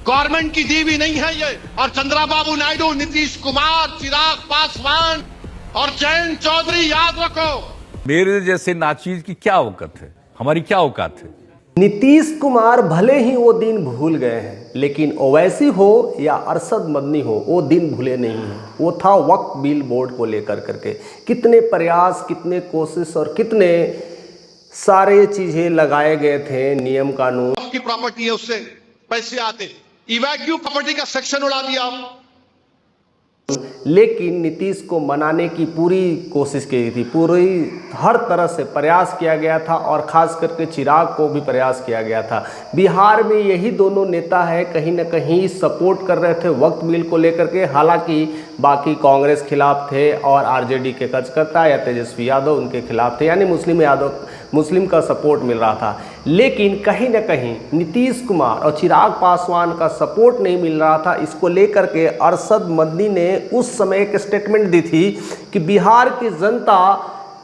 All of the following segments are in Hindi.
गवर्नमेंट की दी भी नहीं है ये। और चंद्रबाबू नायडू, नीतीश कुमार, चिराग पासवान और जयंत चौधरी, याद रखो, मेरे जैसे नाचीज की क्या औकात है, हमारी क्या औकात है। नीतीश कुमार भले ही वो दिन भूल गए हैं, लेकिन ओवैसी हो या अरशद मदनी हो, वो दिन भूले नहीं हैं। वो था वक्फ बिल बोर्ड को लेकर करके कितने प्रयास, कितने कोशिश और कितने सारे चीजें लगाए गए थे, नियम कानून की प्रॉपर्टी है उससे पैसे आते, इवैक्यू प्रॉपर्टी का सेक्शन उड़ा दिया आप। लेकिन नीतीश को मनाने की पूरी कोशिश की थी, पूरी हर तरह से प्रयास किया गया था और ख़ास करके चिराग को भी प्रयास किया गया था। बिहार में यही दोनों नेता है कहीं ना कहीं सपोर्ट कर रहे थे वक्फ बिल को लेकर के। हालांकि बाकी कांग्रेस खिलाफ थे और आरजेडी के कार्यकर्ता या तेजस्वी यादव उनके खिलाफ थे, यानी मुस्लिम का सपोर्ट मिल रहा था। लेकिन कहीं ना कहीं नीतीश कुमार और चिराग पासवान का सपोर्ट नहीं मिल रहा था। इसको लेकर के अरशद मदनी ने उस समय एक स्टेटमेंट दी थी कि बिहार की जनता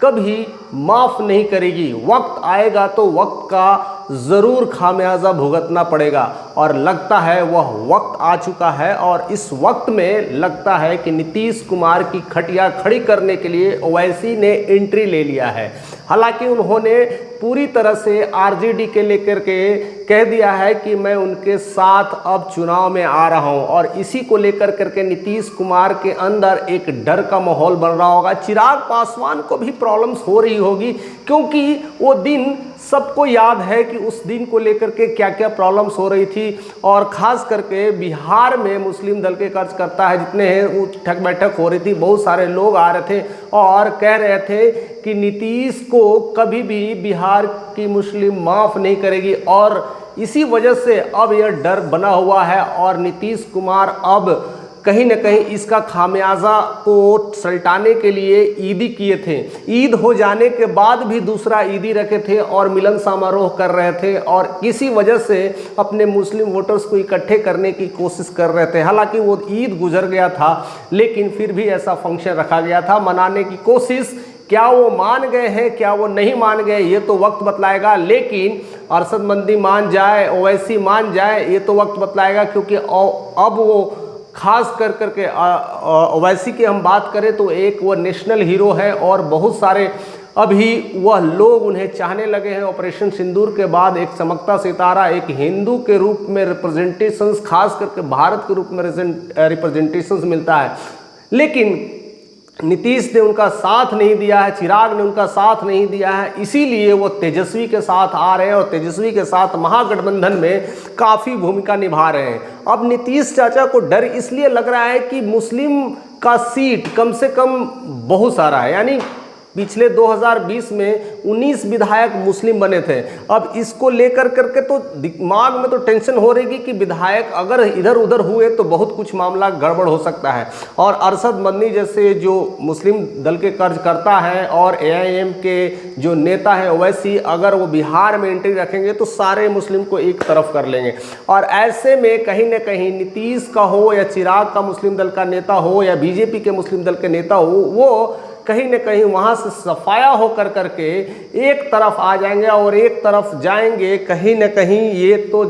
कभी माफ़ नहीं करेगी, वक्त आएगा तो वक्त का ज़रूर खामियाजा भुगतना पड़ेगा। और लगता है वह वक्त आ चुका है और इस वक्त में लगता है कि नीतीश कुमार की खटिया खड़ी करने के लिए ओवैसी ने एंट्री ले लिया है। हालांकि उन्होंने पूरी तरह से आरजेडी के लेकर के कह दिया है कि मैं उनके साथ अब चुनाव में आ रहा हूं और इसी को लेकर करके नीतीश कुमार के अंदर एक डर का माहौल बन रहा होगा। चिराग पासवान को भी प्रॉब्लम्स हो रही होगी, क्योंकि वो दिन सबको याद है कि उस दिन को लेकर के क्या क्या प्रॉब्लम्स हो रही थी। और ख़ास करके बिहार में मुस्लिम दल के कार्यकर्ता है जितने हैं, वो ठक बैठक हो रही थी, बहुत सारे लोग आ रहे थे और कह रहे थे कि नीतीश को कभी भी बिहार की मुस्लिम माफ़ नहीं करेगी। और इसी वजह से अब यह डर बना हुआ है और नीतीश कुमार अब कहीं न कहीं इसका खामियाजा को सल्टाने के लिए ईदी किए थे। ईद हो जाने के बाद भी दूसरा ईदी रखे थे और मिलन समारोह कर रहे थे और इसी वजह से अपने मुस्लिम वोटर्स को इकट्ठे करने की कोशिश कर रहे थे। हालांकि वो ईद गुजर गया था, लेकिन फिर भी ऐसा फंक्शन रखा गया था मनाने की कोशिश। क्या वो मान गए हैं, क्या वो नहीं मान गए, ये तो वक्त बतलाएगा। लेकिन अरशद मदनी मान जाए, ओवैसी मान जाए, ये तो वक्त बतलाएगा। क्योंकि अब वो खास कर करके ओवैसी की हम बात करें तो एक वो नेशनल हीरो है और बहुत सारे अभी वह लोग उन्हें चाहने लगे हैं। ऑपरेशन सिंदूर के बाद एक चमकता सितारा, एक हिंदू के रूप में रिप्रेजेंटेशंस, खास करके भारत के रूप में रिप्रेजेंटेशंस मिलता है। लेकिन नीतीश ने उनका साथ नहीं दिया है, चिराग ने उनका साथ नहीं दिया है, इसीलिए वो तेजस्वी के साथ आ रहे हैं और तेजस्वी के साथ महागठबंधन में काफ़ी भूमिका निभा रहे हैं। अब नीतीश चाचा को डर इसलिए लग रहा है कि मुस्लिम का सीट कम से कम बहुत सारा है, यानी पिछले 2020 में 19 विधायक मुस्लिम बने थे। अब इसको लेकर करके तो दिमाग में तो टेंशन हो रही कि विधायक अगर इधर उधर हुए तो बहुत कुछ मामला गड़बड़ हो सकता है। और अरशद मदनी जैसे जो मुस्लिम दल के कार्यकर्ता हैं और एआईएम के जो नेता हैं ओवैसी, अगर वो बिहार में एंट्री रखेंगे तो सारे मुस्लिम को एक तरफ कर लेंगे। और ऐसे में कहीं ना कहीं नीतीश का हो या चिराग का मुस्लिम दल का नेता हो या बीजेपी के मुस्लिम दल के नेता हो, वो कहीं न कहीं वहाँ से सफाया होकर करके एक तरफ आ जाएंगे और एक तरफ जाएंगे। कहीं न कहीं ये तो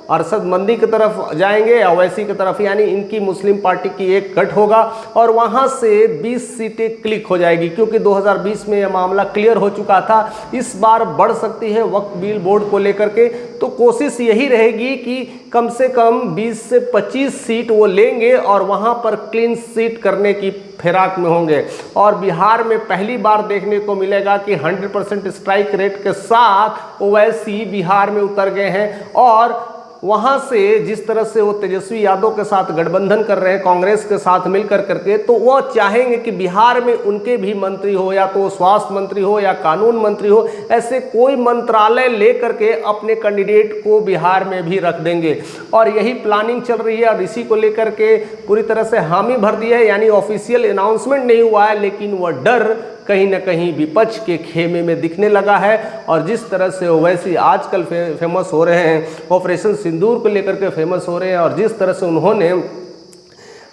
अरशद मदनी की तरफ जाएंगे या ओवैसी की तरफ, यानी इनकी मुस्लिम पार्टी की एक गठ होगा और वहाँ से 20 सीटें क्लिक हो जाएगी। क्योंकि 2020 में यह मामला क्लियर हो चुका था, इस बार बढ़ सकती है वक्फ बिल बोर्ड को लेकर के। तो कोशिश यही रहेगी कि कम से कम 20 से 25 सीट वो लेंगे और वहाँ पर क्लीन सीट करने की फिराक में होंगे। और बिहार में पहली बार देखने को मिलेगा कि 100% स्ट्राइक रेट के साथ ओवैसी बिहार में उतर गए हैं। और वहाँ से जिस तरह से वो तेजस्वी यादव के साथ गठबंधन कर रहे हैं कांग्रेस के साथ मिलकर करके, तो वो चाहेंगे कि बिहार में उनके भी मंत्री हो, या तो स्वास्थ्य मंत्री हो या कानून मंत्री हो, ऐसे कोई मंत्रालय लेकर के अपने कैंडिडेट को बिहार में भी रख देंगे। और यही प्लानिंग चल रही है और इसी को लेकर के पूरी तरह से हामी भर दी है। यानी ऑफिशियल अनाउंसमेंट नहीं हुआ है, लेकिन वह डर कहीं न कहीं विपक्ष के खेमे में दिखने लगा है। और जिस तरह से ओवैसी आजकल फेमस हो रहे हैं, ऑपरेशन सिंदूर को लेकर के फेमस हो रहे हैं, और जिस तरह से उन्होंने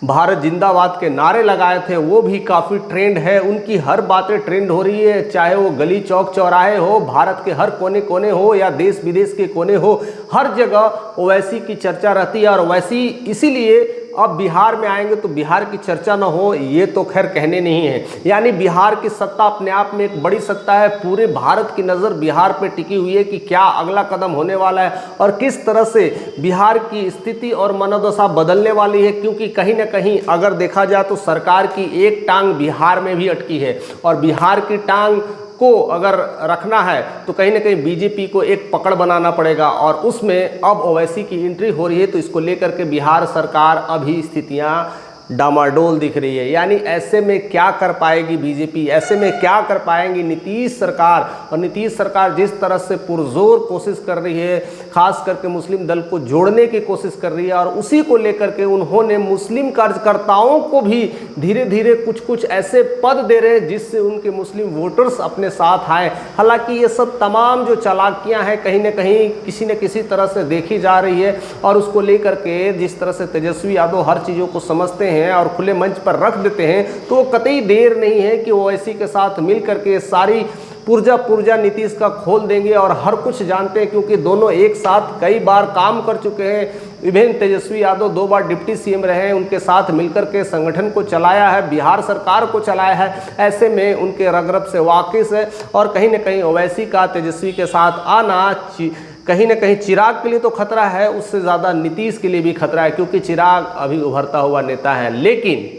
भारत जिंदाबाद के नारे लगाए थे, वो भी काफ़ी ट्रेंड है। उनकी हर बातें ट्रेंड हो रही है, चाहे वो गली चौक चौराहे हो, भारत के हर कोने कोने हो या देश विदेश के कोने हो, हर जगह ओवैसी की चर्चा रहती है। और ओवैसी इसीलिए अब बिहार में आएंगे तो बिहार की चर्चा ना हो, ये तो खैर कहने नहीं है। यानी बिहार की सत्ता अपने आप में एक बड़ी सत्ता है। पूरे भारत की नज़र बिहार पे टिकी हुई है कि क्या अगला कदम होने वाला है और किस तरह से बिहार की स्थिति और मनोदशा बदलने वाली है। क्योंकि कहीं ना कहीं अगर देखा जाए तो सरकार की एक टांग बिहार में भी अटकी है और बिहार की टांग को अगर रखना है तो कहीं ना कहीं बीजेपी को एक पकड़ बनाना पड़ेगा। और उसमें अब ओवैसी की एंट्री हो रही है तो इसको लेकर के बिहार सरकार अभी स्थितियां डामाडोल दिख रही है। यानी ऐसे में क्या कर पाएगी बीजेपी, ऐसे में क्या कर पाएंगी नीतीश सरकार। और नीतीश सरकार जिस तरह से पुरजोर कोशिश कर रही है, खास करके मुस्लिम दल को जोड़ने की कोशिश कर रही है और उसी को लेकर के उन्होंने मुस्लिम कार्यकर्ताओं को भी धीरे धीरे कुछ कुछ ऐसे पद दे रहे हैं जिससे उनके मुस्लिम वोटर्स अपने साथ आए। हालांकि ये सब तमाम जो चालाकियां हैं कहीं ना कहीं किसी न किसी तरह से देखी जा रही है। और उसको लेकर के जिस तरह से तेजस्वी यादव हर चीज़ों को समझते हैं और खुले मंच पर रख देते हैं, तो कतई देर नहीं है कि ओवैसी के साथ मिल करके सारी पुर्जा नीतीश का खोल देंगे। और हर कुछ जानते हैं क्योंकि दोनों एक साथ कई बार काम कर चुके हैं। इवन तेजस्वी यादव 2 बार डिप्टी सीएम रहे हैं, उनके साथ मिलकर के संगठन को चलाया है, बिहार सरकार को चलाया है। ऐसे में उनके रग-रग से वाकिफ है। और कहीं ना कहीं ओवैसी का तेजस्वी के साथ आना कहीं ना कहीं चिराग के लिए तो खतरा है, उससे ज़्यादा नीतीश के लिए भी खतरा है। क्योंकि चिराग अभी उभरता हुआ नेता है, लेकिन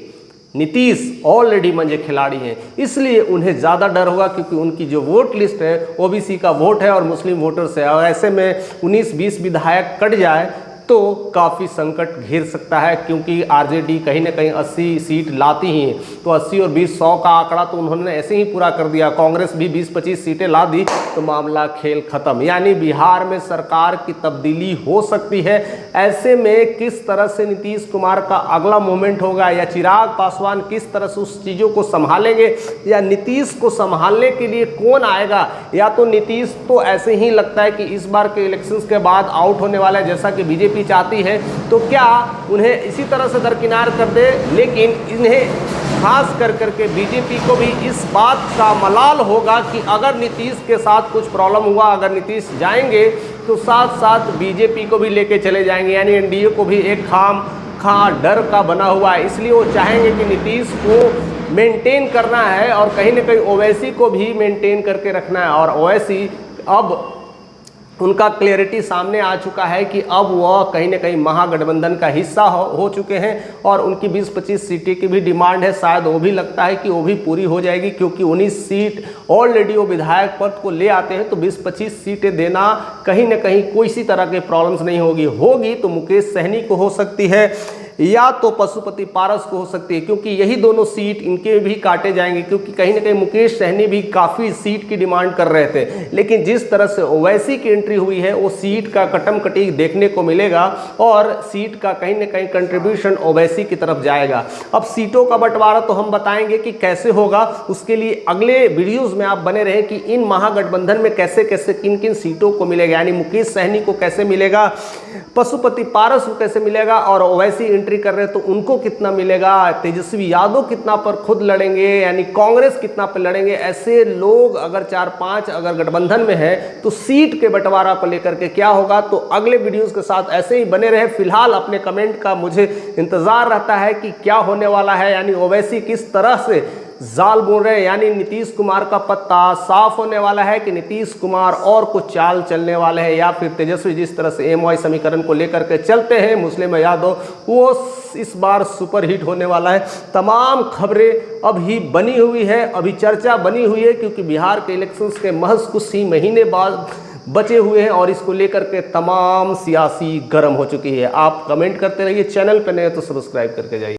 नीतीश ऑलरेडी मंजे खिलाड़ी हैं, इसलिए उन्हें ज़्यादा डर होगा। क्योंकि उनकी जो वोट लिस्ट है ओबीसी का वोट है और मुस्लिम वोटर्स है। और ऐसे में 19-20 विधायक कट जाए तो काफ़ी संकट घेर सकता है। क्योंकि आरजेडी कहीं ना कहीं 80 सीट लाती ही है, तो 80 और 20 100 का आंकड़ा तो उन्होंने ऐसे ही पूरा कर दिया। कांग्रेस भी 20-25 सीटें ला दी तो मामला खेल खत्म। यानी बिहार में सरकार की तब्दीली हो सकती है। ऐसे में किस तरह से नीतीश कुमार का अगला मूवमेंट होगा या चिराग पासवान किस तरह से उस चीज़ों को संभालेंगे या नीतीश को संभालने के लिए कौन आएगा। या तो नीतीश तो ऐसे ही लगता है कि इस बार के इलेक्शंस के बाद आउट होने वाला है, जैसा कि बीजेपी चाहती है, तो क्या उन्हें इसी तरह से दरकिनार कर दे। लेकिन इन्हें खास कर करके बीजेपी को भी इस बात का मलाल होगा कि अगर नीतीश के साथ कुछ प्रॉब्लम हुआ, अगर नीतीश जाएंगे तो साथ साथ बीजेपी को भी लेके चले जाएंगे। यानी एनडीए को भी एक खाम डर का बना हुआ है। इसलिए वो चाहेंगे कि नीतीश को मेंटेन करना है और कहीं ना कहीं ओवैसी को भी मेंटेन करके रखना है। और ओवैसी अब उनका क्लैरिटी सामने आ चुका है कि अब वह कहीं ना कहीं महागठबंधन का हिस्सा हो चुके हैं और उनकी 20-25 सीटें की भी डिमांड है। शायद वो भी लगता है कि वो भी पूरी हो जाएगी, क्योंकि 19 सीट ऑलरेडी वो विधायक पद को ले आते हैं। तो 20-25 सीटें देना कहीं ना कहीं कोई सी तरह के प्रॉब्लम्स नहीं होगी तो मुकेश सहनी को हो सकती है या तो पशुपति पारस को हो सकती है, क्योंकि यही दोनों सीट इनके भी काटे जाएंगे। क्योंकि कहीं ना कहीं मुकेश सहनी भी काफ़ी सीट की डिमांड कर रहे थे, लेकिन जिस तरह से ओवैसी की एंट्री हुई है वो सीट का कटम कटी देखने को मिलेगा और सीट का कहीं ना कहीं कंट्रीब्यूशन ओवैसी की तरफ जाएगा। अब सीटों का बंटवारा तो हम बताएंगे कि कैसे होगा, उसके लिए अगले वीडियोज़ में आप बने रहें कि इन महागठबंधन में कैसे कैसे किन किन सीटों को मिलेगा। यानी मुकेश सहनी को कैसे मिलेगा, पशुपति पारस को कैसे मिलेगा और ओवैसी एंट्री कर रहे हैं तो उनको कितना मिलेगा, तेजस्वी यादव कितना पर खुद लड़ेंगे, यानी कांग्रेस कितना पर लड़ेंगे। ऐसे लोग अगर 4-5 अगर गठबंधन में है तो सीट के बंटवारा को लेकर के क्या होगा, तो अगले वीडियोस के साथ ऐसे ही बने रहे। फिलहाल अपने कमेंट का मुझे इंतजार रहता है कि क्या होने वाला है, यानी ओवैसी किस तरह से जाल बोल रहे हैं। यानी नीतीश कुमार का पत्ता साफ होने वाला है कि नीतीश कुमार और कुछ चाल चलने वाले हैं, या फिर तेजस्वी जिस तरह से एमवाई समीकरण को लेकर के चलते हैं मुस्लिम यादव, वो इस बार सुपर हिट होने वाला है। तमाम खबरें अभी बनी हुई है, अभी चर्चा बनी हुई है, क्योंकि बिहार के इलेक्शंस के महज कुछ ही महीने बाद बचे हुए हैं और इसको लेकर के तमाम सियासी गर्म हो चुकी है। आप कमेंट करते रहिए, चैनल पर नए तो सब्सक्राइब करके जाइए।